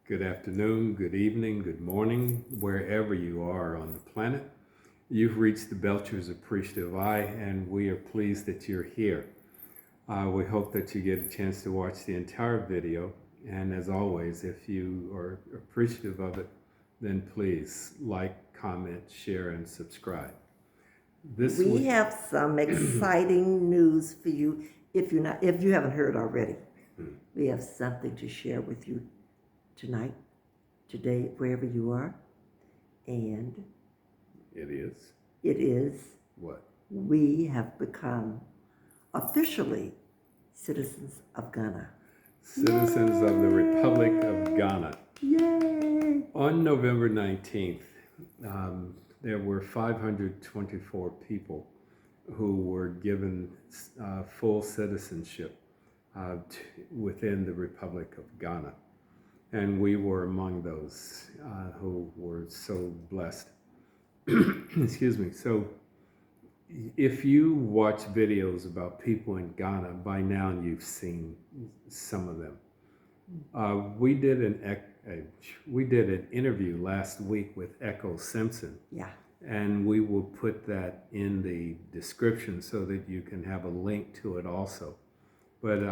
Good afternoon, good evening, good morning, wherever you are on the planet. You've reached the Belcher's Appreciative Eye, and we are pleased that you're here. We hope that you get a chance to watch the entire video, and as always, if you are appreciative of it, then please like, comment, share, and subscribe. We have some exciting news for you if you haven't heard already. We have something to share with you tonight, today, wherever you are. And it is what? We have become officially citizens of Ghana. Citizens of the Republic of Ghana. Yay! On November 19th, there were 524 people who were given full citizenship within the Republic of Ghana. And we were among those who were so blessed. Excuse me. So if you watch videos about people in Ghana, by now you've seen some of them. We did an interview last week with Ekow Simpson. Yeah. And we will put that in the description so that you can have a link to it also. But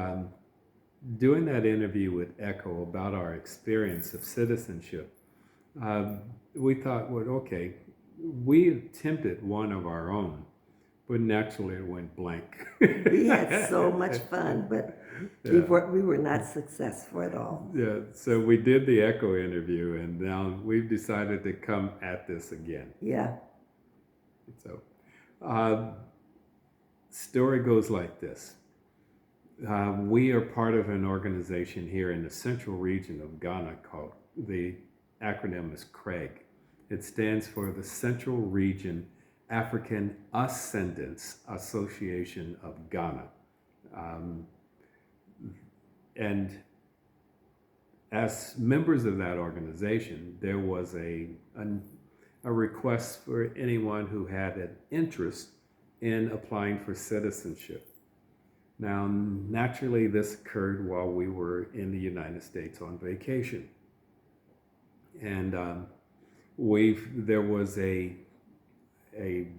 doing that interview with Ekow about our experience of citizenship, we thought, well, okay, we attempted one of our own, but naturally it went blank. We had so much fun, but we were not successful at all. Yeah, so we did the Ekow interview, and now we've decided to come at this again. Yeah. So, story goes like this. We are part of an organization here in the central region of Ghana called, the acronym is CRAG. It stands for the Central Region African Ascendants Association of Ghana. And as members of that organization, there was a request for anyone who had an interest in applying for citizenship. Now, naturally, this occurred while we were in the United States on vacation. And there was a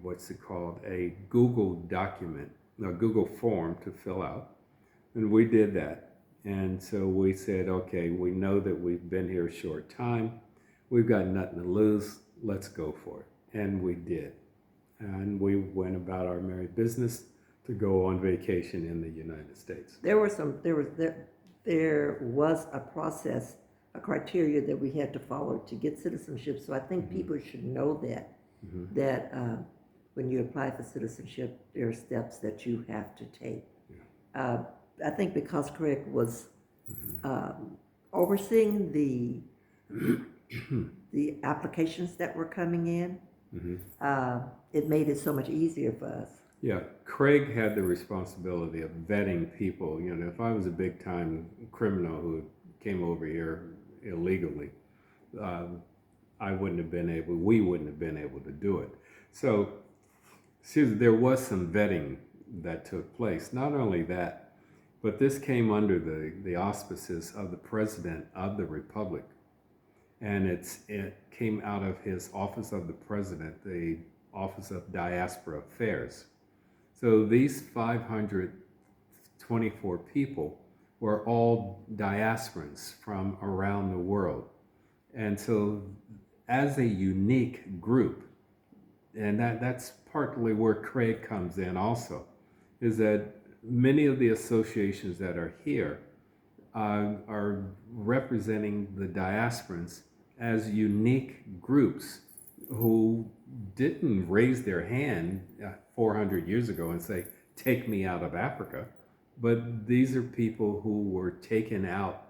what's it called, a Google document, a Google form to fill out. And we did that. And so we said, okay, we know that we've been here a short time. We've got nothing to lose. Let's go for it. And we did. And we went about our merry business to go on vacation in the United States. There was a process, a criteria that we had to follow to get citizenship. So I think people should know that when you apply for citizenship, there are steps that you have to take. Yeah. I think because Craig was overseeing the applications that were coming in, it made it so much easier for us. Yeah, Craig had the responsibility of vetting people. You know, if I was a big time criminal who came over here illegally, we wouldn't have been able to do it. So, there was some vetting that took place. Not only that, but this came under the auspices of the President of the Republic. And it came out of his Office of the President, the Office of Diaspora Affairs. So these 524 people were all diasporans from around the world. And so as a unique group, and that's partly where Craig comes in also, is that many of the associations that are here are representing the diasporans as unique groups who didn't raise their hand 400 years ago and say, take me out of Africa. But these are people who were taken out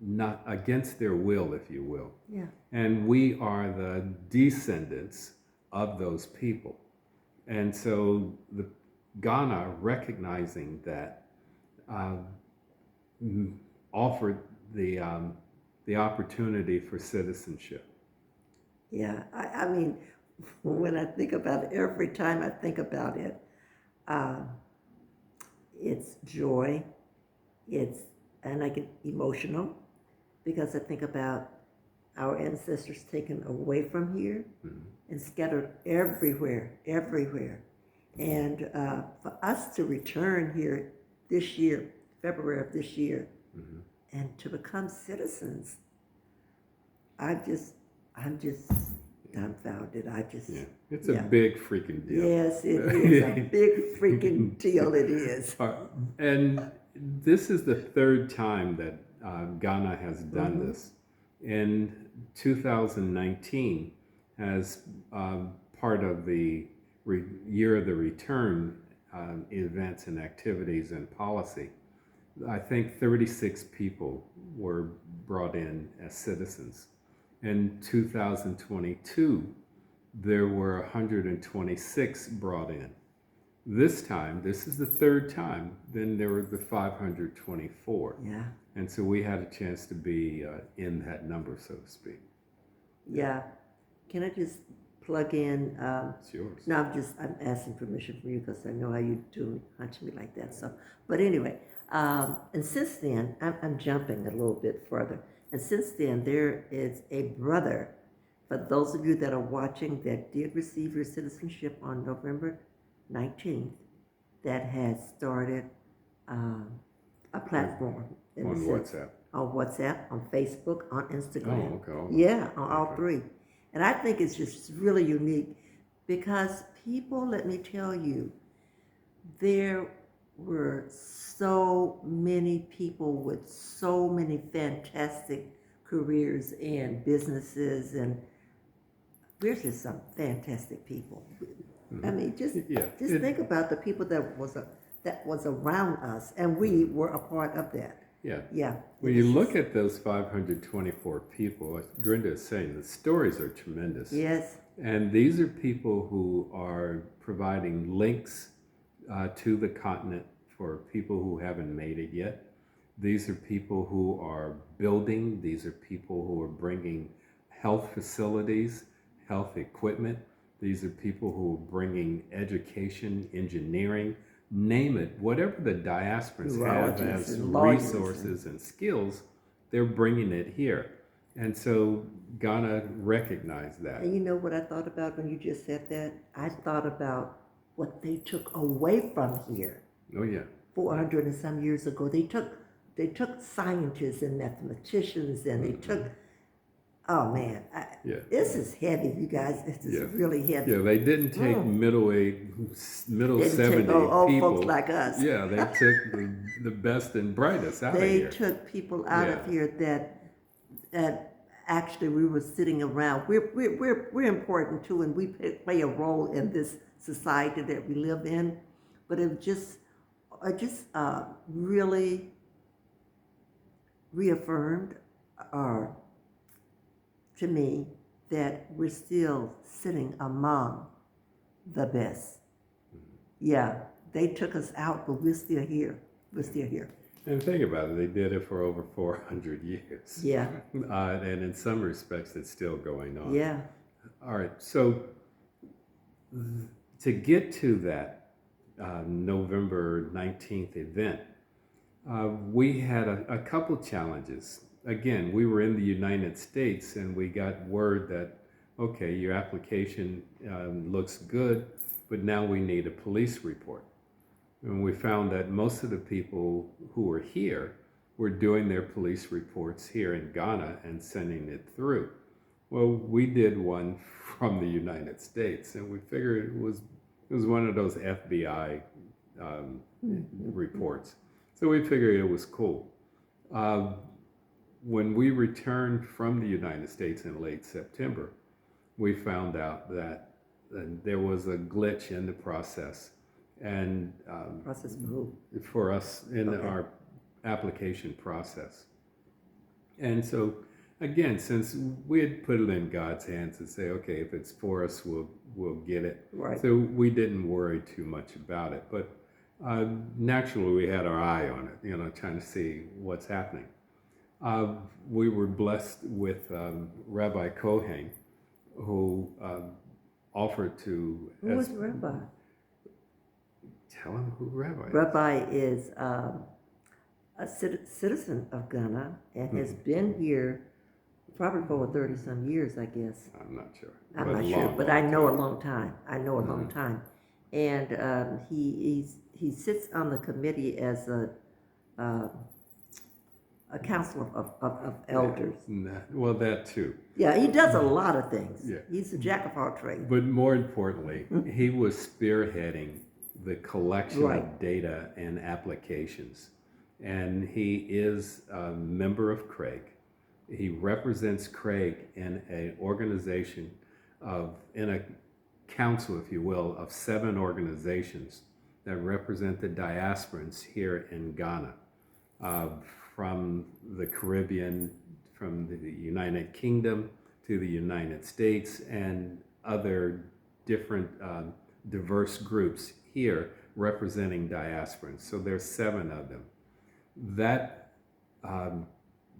not against their will, if you will. Yeah. And we are the descendants of those people. And so Ghana, recognizing that, offered the opportunity for citizenship. Yeah, I mean, when I think about it, every time I think about it, it's joy, and I get emotional because I think about our ancestors taken away from here and scattered everywhere, everywhere. And for us to return here this year, February of this year, and to become citizens, I'm just dumbfounded. It's a big freaking deal. Yes, it is a big freaking deal. It is. And this is the third time that Ghana has done this. In 2019, as part of the Year of the Return events and activities and policy, I think 36 people were brought in as citizens. In 2022, there were 126 brought in. This time, this is the third time, then there were the 524. Yeah. And so we had a chance to be in that number, so to speak. Yeah. Can I just plug in? It's yours. No, I'm asking permission from you because I know how you do hunch me like that. So, but anyway, and since then, I'm jumping a little bit further. And since then, there is a brother, for those of you that are watching, that did receive your citizenship on November 19th, that has started a platform. On WhatsApp. On WhatsApp, on Facebook, on Instagram. Oh, okay. Yeah, on all three. And I think it's just really unique because people, let me tell you, there were so many people with so many fantastic careers and businesses, and we're just some fantastic people. I mean, just think about the people that was around us, and we were a part of that. Yeah. Yeah. When you look at those 524 people, as Brenda is saying, the stories are tremendous. Yes. And these are people who are providing links to the continent for people who haven't made it yet. These are people who are building. These are people who are bringing health facilities, health equipment. These are people who are bringing education, engineering, name it, whatever the diasporans have as resources and skills, they're bringing it here. And so Ghana recognized that. And you know what I thought about when you just said that? I thought about what they took away from here. Oh yeah. 400 and some years ago. They took scientists and mathematicians, and they took, oh man, this is heavy, you guys. This is really heavy. Yeah, they didn't take middle 70 old people. Folks like us. Yeah, they took the best and brightest out of here. They took people out of here that actually we were sitting around. We're important too, and we play a role in this society that we live in. But it just really reaffirmed to me that we're still sitting among the best. Yeah, they took us out, but we're still here. We're still here. And think about it, they did it for over 400 years. Yeah. And in some respects, it's still going on. Yeah. All right, so to get to that November 19th event, we had a couple challenges. Again, we were in the United States and we got word that, okay, your application looks good, but now we need a police report. And we found that most of the people who were here were doing their police reports here in Ghana and sending it through. Well, we did one from the United States, and we figured it was one of those FBI reports. So we figured it was cool. When we returned from the United States in late September, we found out that there was a glitch in the process. And Process for who? For us in our application process. And so, again, since we had put it in God's hands and say, okay, if it's for us, we'll get it. Right. So we didn't worry too much about it. But naturally, we had our eye on it, trying to see what's happening. We were blessed with Rabbi Kohen, who offered to... Who was Rabbi? Tell him who Rabbi is. Rabbi is citizen of Ghana and has been here probably for over 30 some years, I guess. I'm not sure. I'm But not sure, long, but long I know a time. long time. I know a long time. And he sits on the committee as uh, a council of elders. Well, that too. Yeah, he does a lot of things. Yeah. He's a jack of all trades. But more importantly, he was spearheading the collection Right. of data and applications. And he is a member of Craig. He represents Craig in an organization in a council, if you will, of 7 organizations that represent the diasporans here in Ghana, uh, from the Caribbean, from the United Kingdom to the United States, and other different diverse groups here representing diasporans. So there's 7 of them. That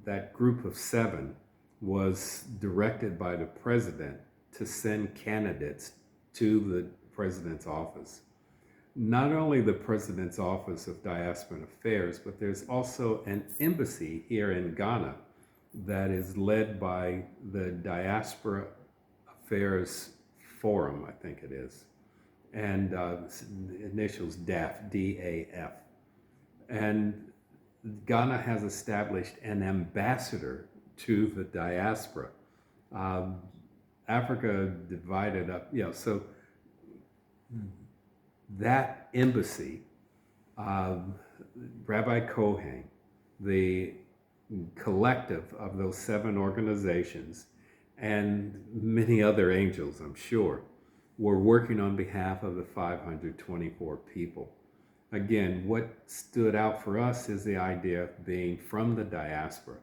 that group of 7 was directed by the president to send candidates to the president's office. Not only the president's office of diaspora affairs, but there's also an embassy here in Ghana that is led by the Diaspora Affairs Forum, I think it is, and initials DAF, D-A-F. And Ghana has established an ambassador to the diaspora. Africa divided up, so that embassy, Rabbi Kohen, the collective of those 7 organizations, and many other angels, I'm sure, were working on behalf of the 524 people. Again, what stood out for us is the idea of being from the diaspora.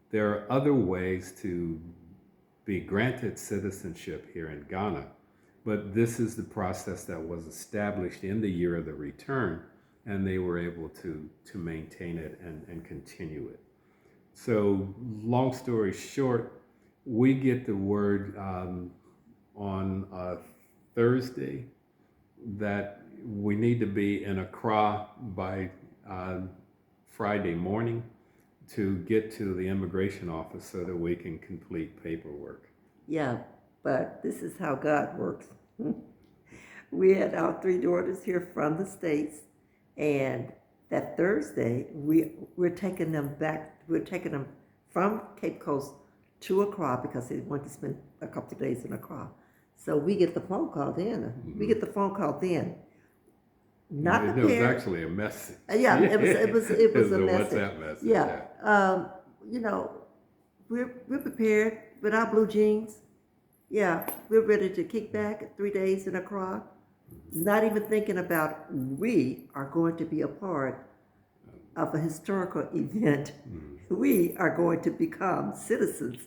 There are other ways to be granted citizenship here in Ghana, but this is the process that was established in the year of the return, and they were able to maintain it and continue it. So long story short, we get the word on Thursday that we need to be in Accra by Friday morning to get to the immigration office so that we can complete paperwork. Yeah, but this is how God works. We had our 3 daughters here from the States, and that Thursday we're taking them back. We're taking them from Cape Coast to Accra because they want to spend a couple of days in Accra. So we get the phone call then. We get the phone call then. Not It was prepared. actually a message. Yeah, it was It's a a message. WhatsApp message. Yeah, we're prepared with our blue jeans. Yeah, we're ready to kick back 3 days in Accra. Not even thinking about we are going to be a part of a historical event. We are going to become citizens.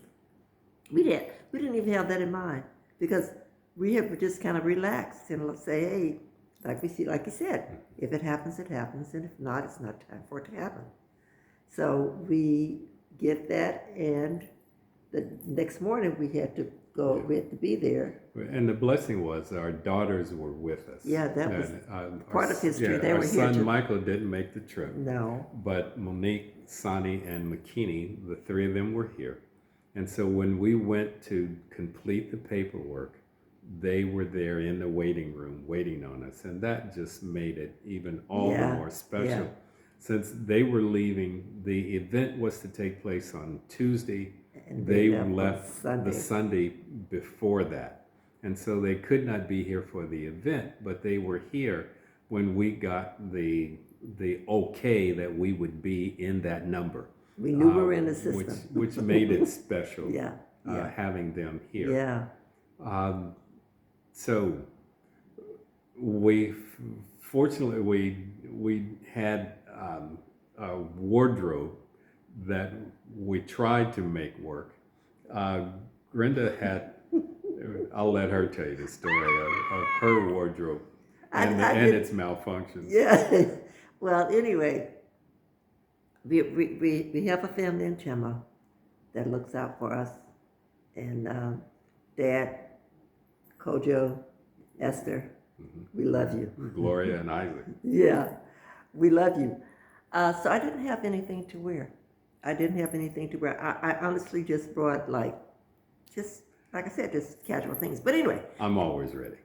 We didn't even have that in mind because we have just kind of relaxed and say, hey, like you said, if it happens, it happens, and if not, it's not time for it to happen. So we get that, and the next morning we had to go. We had to be there. And the blessing was our daughters were with us. Yeah, that was part of history. Yeah, They our were here son too. Michael didn't make the trip. No. But Monique, Sonny, and McKinney, the 3 of them were here. And so when we went to complete the paperwork, they were there in the waiting room waiting on us. And that just made it even all the more special. Yeah. Since they were leaving, the event was to take place on Tuesday. And They on left Sunday. the Sunday before that. And so they could not be here for the event, but they were here when we got the okay that we would be in that number. We knew we were in the system. Which made it special. Yeah. Having them here. Yeah. So fortunately we had a wardrobe that we tried to make work. Brenda had, I'll let her tell you the story of her wardrobe and its malfunctions. Yeah. Well, anyway, we have a family in Chema that looks out for us, and Dad, Kojo, Esther, we love you. Gloria and Isaac. Yeah, we love you. So I didn't have anything to wear. I didn't have anything to wear. I honestly just brought just like I said, just casual things. But anyway, I'm always ready.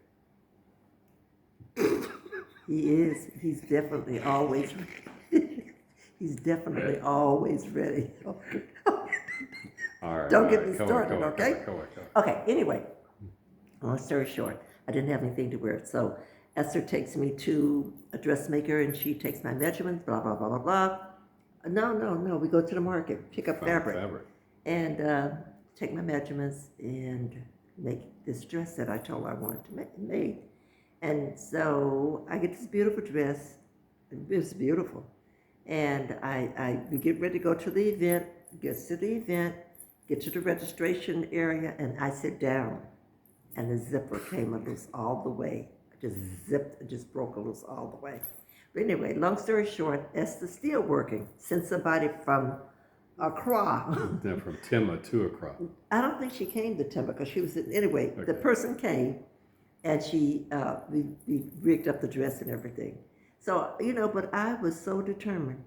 he is. He's definitely always. He's definitely always ready. All right. Don't all get right. me Come on, started, come on, okay? come on, come on. Okay. Anyway, long story short, I didn't have anything to wear. So Esther takes me to a dressmaker, and she takes my measurements. Blah blah blah blah blah. No. We go to the market, pick up Found fabric, and take my measurements and make this dress that I told her I wanted to make made. And so I get this beautiful dress. It's beautiful. And we get ready to go to the event, get to the event, get to the registration area, and I sit down. And the zipper came loose all the way. I just zipped, it just broke loose all the way. But anyway, long story short, Esther's still working. Sent somebody from Accra. Then from Timma to Accra. I don't think she came to Timber because she was anyway. Okay. The person came, and we rigged up the dress and everything. So but I was so determined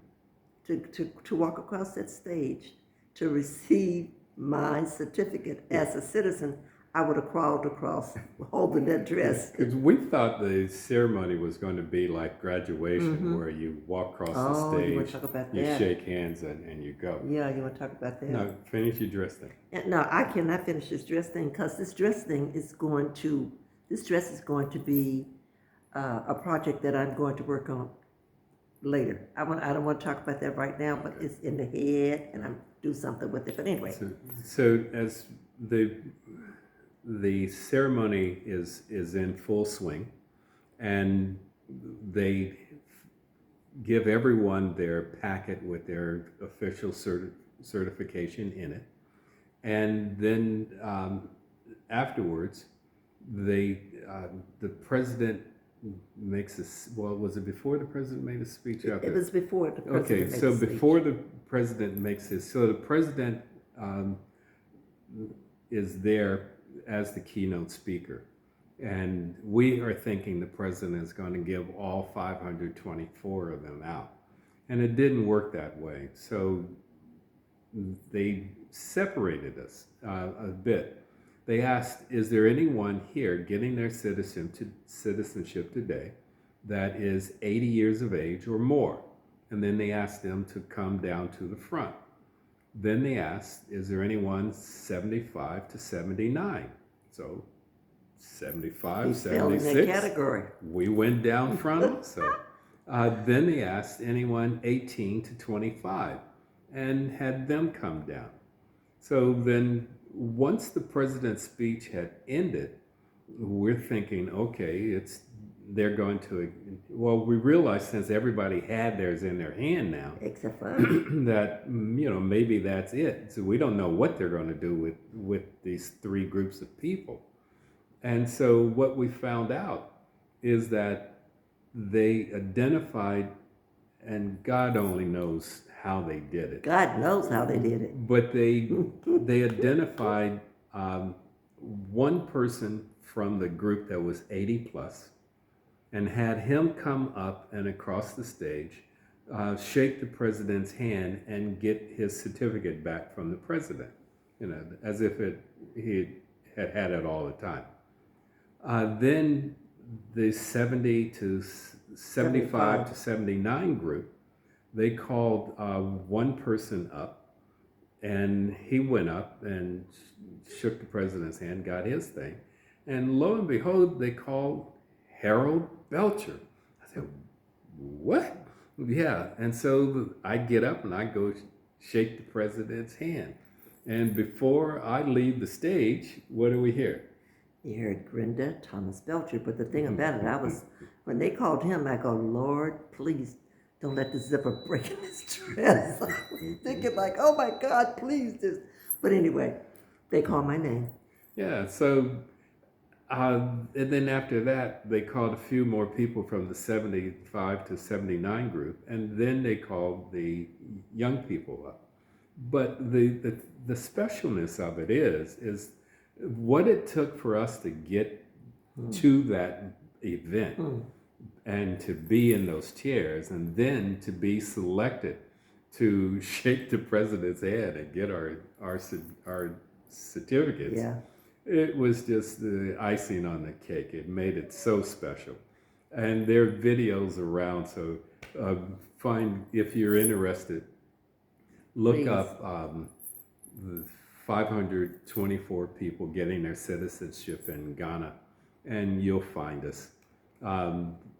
to walk across that stage to receive my certificate as a citizen. I would have crawled across holding that dress. Because we thought the ceremony was going to be like graduation, where you walk across the stage, you want to talk about you that? shake hands, and you go. Yeah, you want to talk about that? No, finish your dress thing. No, I cannot finish this dress thing because this dress is going to be a project that I'm going to work on later. I don't want to talk about that right now, but it's in the head, and I'm do something with it. But anyway, So as the ceremony is in full swing, and they give everyone their packet with their official certification in it, and then afterwards, the president makes a, well, was it before the president made a speech? it was before the president. Okay, made so the speech. before the president makes his, so the president is there as the keynote speaker, and we are thinking the president is going to give all 524 of them out, and it didn't work that way. So they separated us a bit. They asked, is there anyone here getting their citizenship today that is 80 years of age or more? And then they asked them to come down to the front. Then they asked, is there anyone 75 to 79? So 75, He fell in 76. that category. We went down front also. Then they asked anyone 18 to 25 and had them come down. So then once the president's speech had ended, we're thinking, okay, they're going to, well, we realized since everybody had theirs in their hand now, Except for that, maybe that's it. So we don't know what they're going to do with these three groups of people. And so what we found out is that they identified, and God only knows how they did it. God knows how they did it. But they identified one person from the group that was 80 plus, and had him come up and across the stage, shake the president's hand, and get his certificate back from the president, as if he had it all the time. Then the 70 to 75 to 79 group, they called one person up, and he went up and shook the president's hand, got his thing, and lo and behold, they called Harold Belcher. I said, what? Yeah, and so I get up and I go shake the president's hand, and before I leave the stage, what do we hear? You heard Brenda Thomas Belcher, but the thing about it, when they called him, I go, Lord, please don't let the zipper break in this dress. I was thinking like, oh my God, please just. But anyway, they called my name. Yeah, so, and then after that, they called a few more people from the 75 to 79 group, and then they called the young people up. But the specialness of it is what it took for us to get to that event and to be in those chairs, and then to be selected to shake the president's hand and get our certificates. Yeah. It was just the icing on the cake. It made it so special. And there are videos around, so find, if you're interested, look Please. up the 524 people getting their citizenship in Ghana, and you'll find us.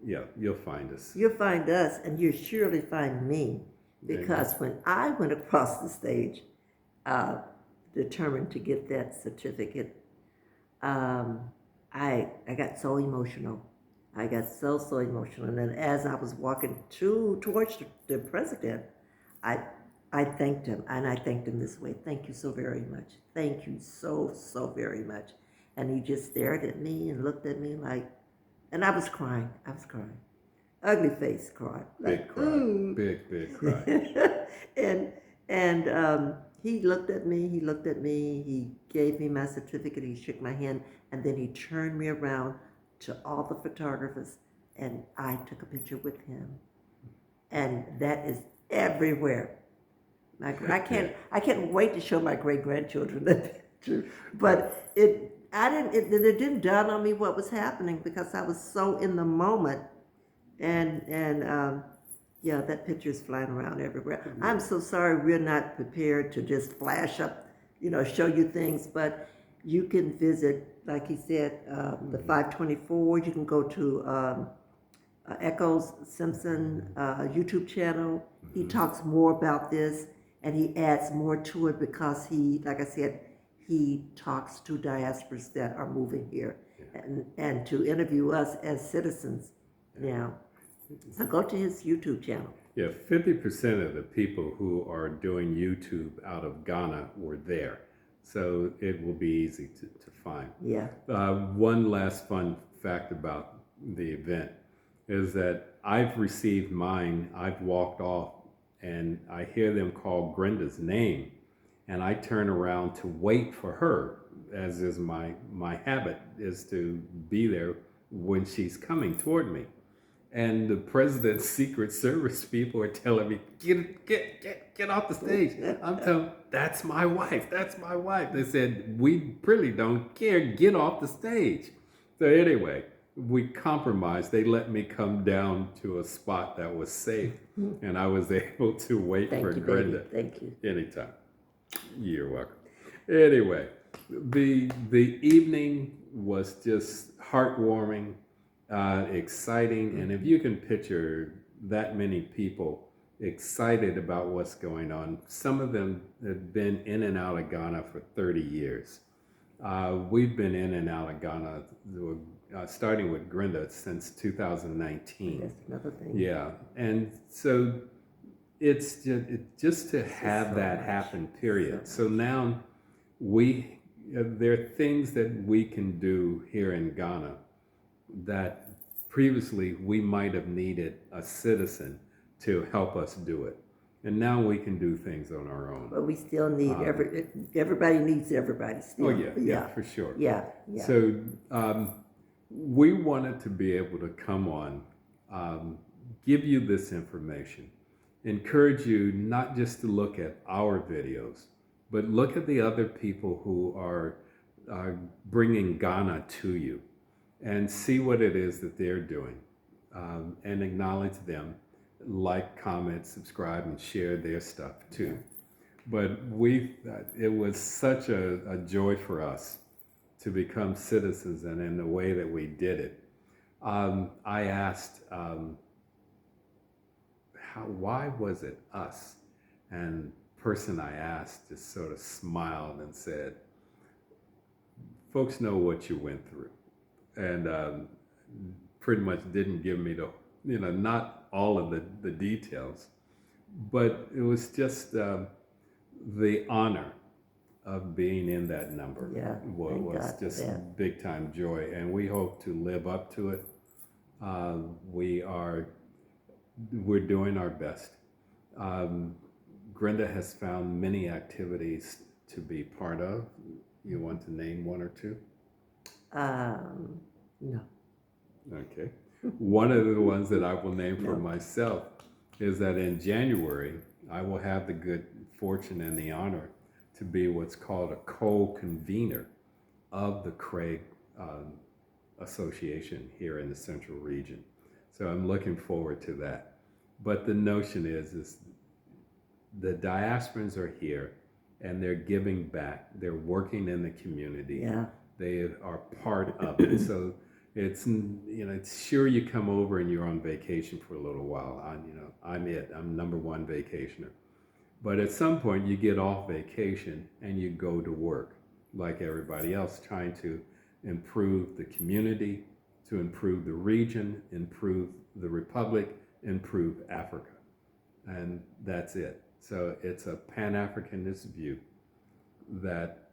Yeah, you'll find us. You'll find us, and you'll surely find me, because when I went across the stage, determined to get that certificate, I got so emotional. I got so emotional, and then as I was walking towards the president, I thanked him, and I thanked him this way: "Thank you so very much. Thank you so very much." And he just stared at me and looked at me like, and I was crying. Ugly face cry. Big cry. Big cry. and he looked at me. He gave me my certificate. He shook my hand, and then he turned me around to all the photographers, and I took a picture with him. And that is everywhere. I can't wait to show my great grandchildren that picture. But it didn't dawn on me what was happening, because I was so in the moment. And yeah, that picture is flying around everywhere. I'm so sorry we're not prepared to just flash up, show you things, but you can visit, like he said, the 524. You can go to Ekow Simpson YouTube channel. He talks more about this, and he adds more to it, because like I said, he talks to diasporas that are moving here, and to interview us as citizens now. So go to his YouTube channel. Yeah, 50% of the people who are doing YouTube out of Ghana were there. So it will be easy to find. Yeah. One last fun fact about the event is that I've received mine, I've walked off, and I hear them call Grenda's name, and I turn around to wait for her, as is my habit, is to be there when she's coming toward me. And the president's Secret Service people are telling me, get off the stage. I'm telling them, that's my wife. They said, we really don't care. Get off the stage. So anyway, we compromised. They let me come down to a spot that was safe, and I was able to wait for Brenda. Thank you. Anytime. You're welcome. Anyway, the evening was just heartwarming. Exciting, and if you can picture that many people excited about what's going on, some of them have been in and out of Ghana for 30 years. We've been in and out of Ghana, starting with Grenda, since 2019. That's another thing. Yeah, and so it's just to have that happen, period. So now there are things that we can do here in Ghana that previously we might have needed a citizen to help us do it. And now we can do things on our own. But we still need everybody needs everybody still. Oh yeah, for sure. Yeah. So we wanted to be able to come on, give you this information, encourage you not just to look at our videos, but look at the other people who are bringing Ghana to you, and see what it is that they're doing, and acknowledge them, like, comment, subscribe, and share their stuff too. But it was such a joy for us to become citizens, and in the way that we did it. I asked, why was it us? And the person I asked just sort of smiled and said, folks know what you went through. And pretty much didn't give me not all of the details, but it was just the honor of being in that number. Yeah, was just big time joy, and we hope to live up to it. We're doing our best. Grenda has found many activities to be part of. You want to name one or two? No. Okay. One of the ones that I will name for No. myself is that in January, I will have the good fortune and the honor to be what's called a co-convener of the Craig Association here in the Central Region. So I'm looking forward to that. But the notion is the diasporans are here and they're giving back. They're working in the community. Yeah. They are part of it. So it's, it's sure you come over and you're on vacation for a little while. I'm number one vacationer. But at some point you get off vacation and you go to work like everybody else, trying to improve the community, to improve the region, improve the republic, improve Africa. And that's it. So it's a Pan-Africanist view that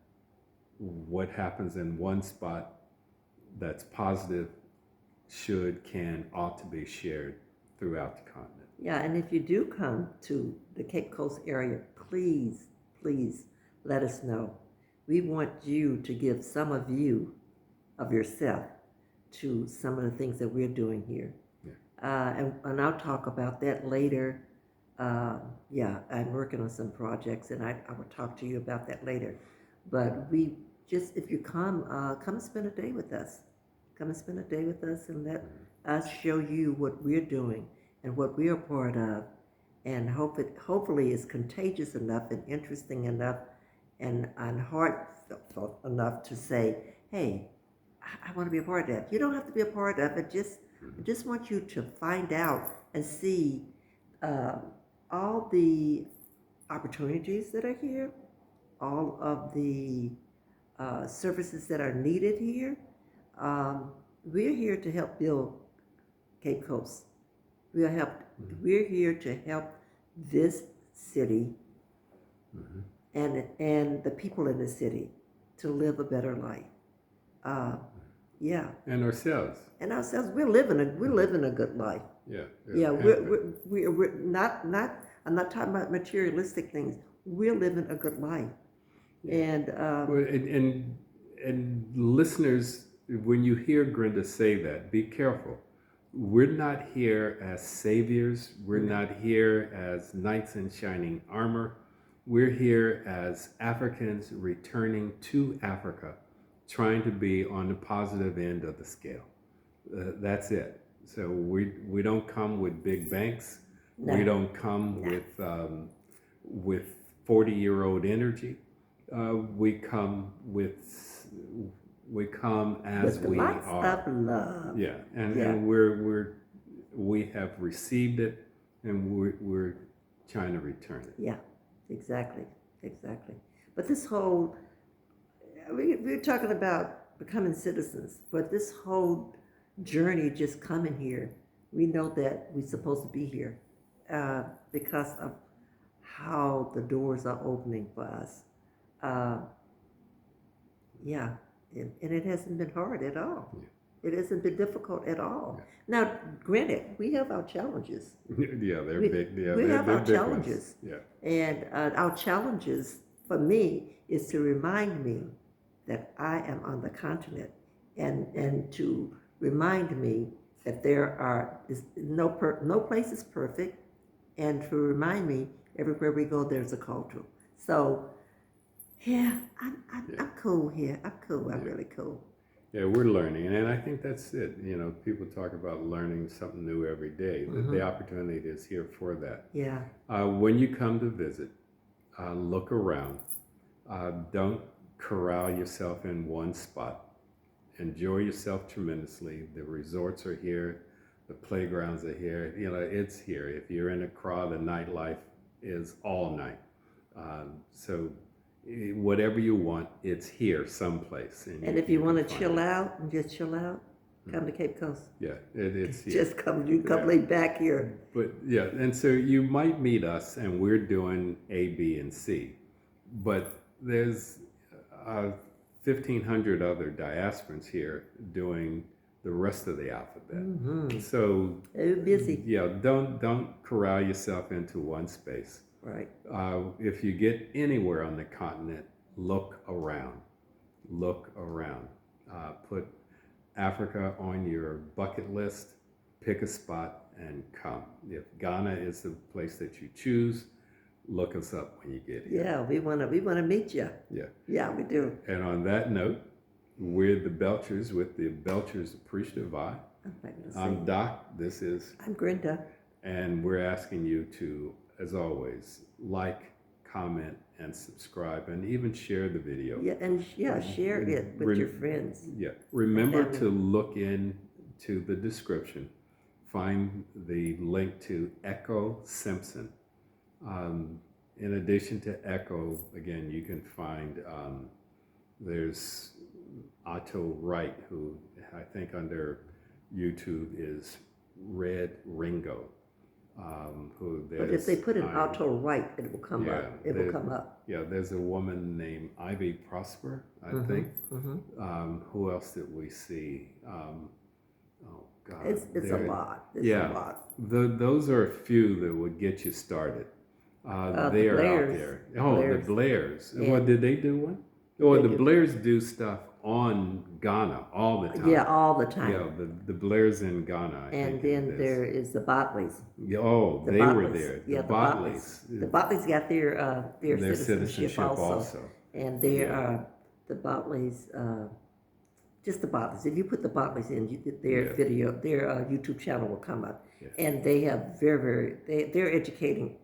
what happens in one spot that's positive should, can, ought to be shared throughout the continent. Yeah, and if you do come to the Cape Coast area, please, please let us know. We want you to give some of yourself, to some of the things that we're doing here. Yeah. And I'll talk about that later. Yeah, I'm working on some projects, and I will talk to you about that later. But if you come and spend a day with us. Come and spend a day with us and let us show you what we're doing and what we're a part of. And hopefully it's contagious enough and interesting enough and heartfelt enough to say, hey, I want to be a part of that. You don't have to be a part of it. I just want you to find out and see all the opportunities that are here, all of the services that are needed here. We're here to help build Cape Coast. We're here to help this city and the people in the city to live a better life. Yeah. And ourselves. We're living a good life. Yeah. Yeah. We're not. I'm not talking about materialistic things. We're living a good life. Yeah. And listeners, when you hear Grenda say that, be careful. We're not here as saviors. We're not here as knights in shining armor. We're here as Africans returning to Africa, trying to be on the positive end of the scale. That's it. So we don't come with big banks. No. We don't come with 40-year-old energy. We come as we lots are. Of love. Yeah, and we have received it, and we're trying to return it. Yeah, exactly. But this whole we're talking about becoming citizens, but this whole journey just coming here, we know that we're supposed to be here because of how the doors are opening for us. Yeah, and it hasn't been hard at all. Yeah. It hasn't been difficult at all. Yeah. Now, granted, we have our challenges. Yeah, they're big. Yeah, we have our challenges. Ones. Yeah. And our challenges for me is to remind me that I am on the continent, and to remind me that no place is perfect, and to remind me everywhere we go there's a culture. So. Yeah, I'm cool here. I'm cool. I'm really cool. Yeah, we're learning, and I think that's it. You know, people talk about learning something new every day. The opportunity is here for that. Yeah. When you come to visit, look around. Don't corral yourself in one spot. Enjoy yourself tremendously. The resorts are here. The playgrounds are here. You know, it's here. If you're in a crowd, the nightlife is all night. So whatever you want, it's here someplace. And if you want to chill out and just chill out, come to Cape Coast. Yeah, it's here. Just come lay back here. But yeah, and so you might meet us and we're doing A, B, and C. But there's 1,500 other diasporans here doing the rest of the alphabet. So they're busy. Yeah, don't corral yourself into one space. Right. If you get anywhere on the continent, look around. Look around. Put Africa on your bucket list. pick a spot and come. If Ghana is the place that you choose, look us up when you get here. Yeah, we wanna meet you. Yeah. Yeah, we do. And on that note, we're the Belchers with the Belchers Appreciative Eye. I'm Doc. This is. I'm Brenda. And we're asking you to, as always, like, comment, and subscribe, and even share the video. Yeah, and share it with your friends. Yeah. Remember to look into the description. Find the link to Ekow Simpson. In addition to Ekow, again, you can find there's Otto Wright, who I think under YouTube is Red Ringo. But if they put an Otto Wright, it will come up. It will come up. Yeah, there's a woman named Ivy Prosper, I think. Who else did we see? Oh God, it's a lot. It's a lot. Those are a few that would get you started. They are out there. Oh, the Blairs. What did they do one? Oh, the Blairs do stuff on Ghana all the time. Yeah, all the time. Yeah, the Blairs in Ghana. And then there is the Botleys. Oh, they were there. Yeah, the Botleys. The Botleys got their citizenship also. And they are the Botleys. Just the Botleys. If you put the Botleys in, their video, their YouTube channel will come up, and they have they're educating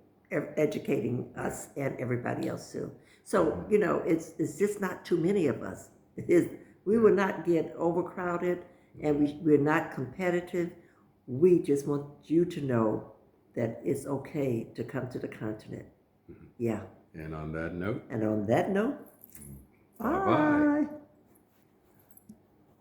us and everybody else too. So it's just not too many of us. We will not get overcrowded, and we're not competitive. We just want you to know that it's okay to come to the continent. Yeah. And on that note. Bye.